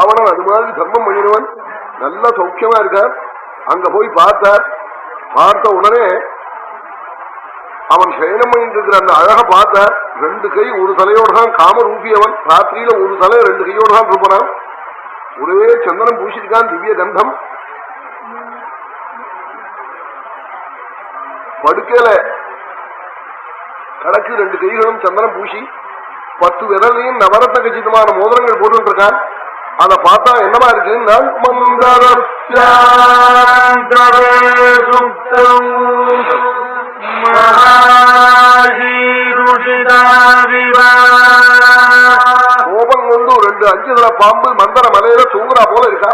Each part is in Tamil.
ராவணன் அது மாதிரி தர்மம் பண்ணினவன் நல்ல சௌக்கியமா இருக்கார். அங்க போய் பார்த்தார். பார்த்த உடனே அவன் சயனம் பண்ணிட்டு இருக்கிற அந்த அழக பார்த்தார். 2 கை ஒரு தலையோடு தான் காமரூபியவன். ராத்திரியில ஒரு தலை 2 கையோடு தான் இருப்பான். ஒரே சந்தனம் பூசிருக்கான், திவ்ய கந்தம். படுக்கையில கடக்கு 2 கைகளும் சந்தனம் பூசி 10 விரலையும் நவரத்ன கச்சிதமான மோதிரங்கள் போட்டு இருக்கான். அதை பார்த்தா என்னமா இருக்குன்னா கோபம் கொண்டு 2 5 தலை பாம்பு மந்தர மலையில தூங்குறா போல இருக்கா.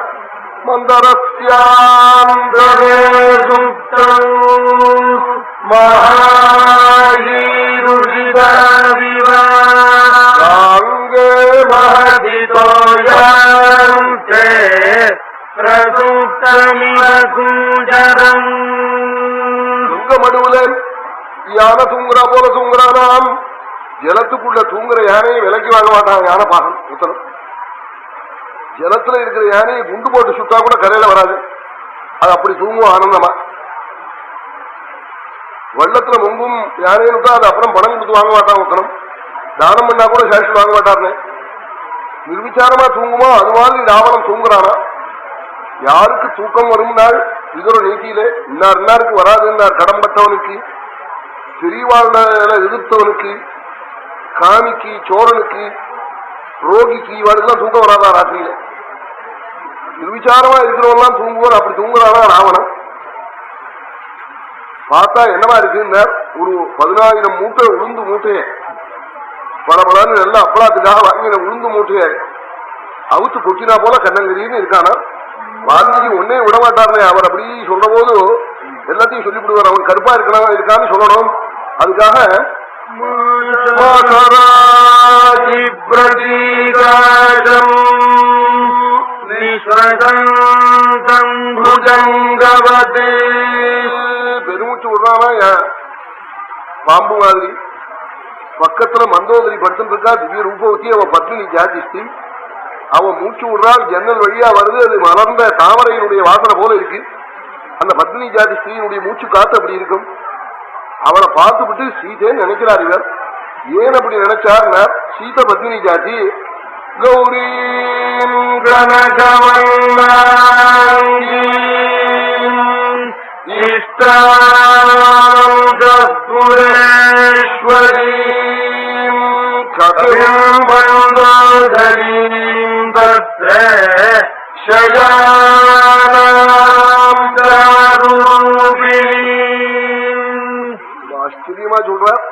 மடுவுல யானை தூங்குறா போல தூங்குறானாம். ஜலத்துக்குள்ள தூங்குற யானையை விலைக்கு வாங்க மாட்டான் யானை பாகன் உத்தரம். ஜலத்துல இருக்கிற யானையை குண்டு போட்டு சுட்டா கூட கரையில வராது. அது அப்படி தூங்கும் ஆனந்தமா. வெள்ளத்துல முங்கும் யானைன்னு அது அப்புறம் பணம் கொடுத்து வாங்க மாட்டான் உத்தரம். தானம் பண்ணா கூட சாட்சி வாங்க மாட்டாருன்னு நிர்விச்சாரமா தூங்குமோ அது மாதிரி ராவணம் தூங்குறானா. யாருக்கு தூக்கம் வரும் நாள் இதோட நீதியில இன்னாருக்கு வராதுன்னார். கடம்பட்டவனுக்கு, பெரியவாழ்ல எதிர்த்தவனுக்கு, காமிக்கு, சோழனுக்கு, ரோகிக்கு இவாளுக்கெல்லாம் தூக்கம் வராதா ராத்திரியில. நிர்விச்சாரமா இருக்கிறவெல்லாம் தூங்குவார். அப்படி தூங்குறானா ராவணன். பார்த்தா என்னவா இருக்குன்னா ஒரு 10,000 மூட்டை உளுந்து மூட்டையை பல பலன்னு எல்லாம் அப்பளாத்துக்காக வாங்கின உளுந்து மூட்டையை அவுத்து கொட்டினா போல கண்ணங்கரின்னு இருக்கானா. வால்மீகி ஒன்னே விட மாட்டாருனே. அவர் அப்படி சொல்ற போது எல்லாத்தையும் சொல்லிவிடுவார். அவன் கருப்பா இருக்கான்னு சொல்லணும். அதுக்காக பெருமூச்சு விடுறானா பாம்பு மாதிரி. பக்கத்துல மந்தோதரி படுத்துட்டு இருக்கா. திவ்ய ரூபவதி அவ பத்னி ஜாதிஸ்தி. அவன் மூச்சு விடுறாள். ஜன்னல் வழியா வருது. அது மலர்ந்த தாமரையினுடைய வாசனை போல இருக்கு. அந்த பத்னி ஜாதி ஸ்திரீனுடைய மூச்சு காத்து அப்படி இருக்கும். அவளை பார்த்துவிட்டு சீதைன்னு நினைக்கிறார் இவர். ஏன் அப்படி நினைச்சார்? சீத பத்னி ஜாதி கௌரி ஆச்சரியமா சொல்றார்.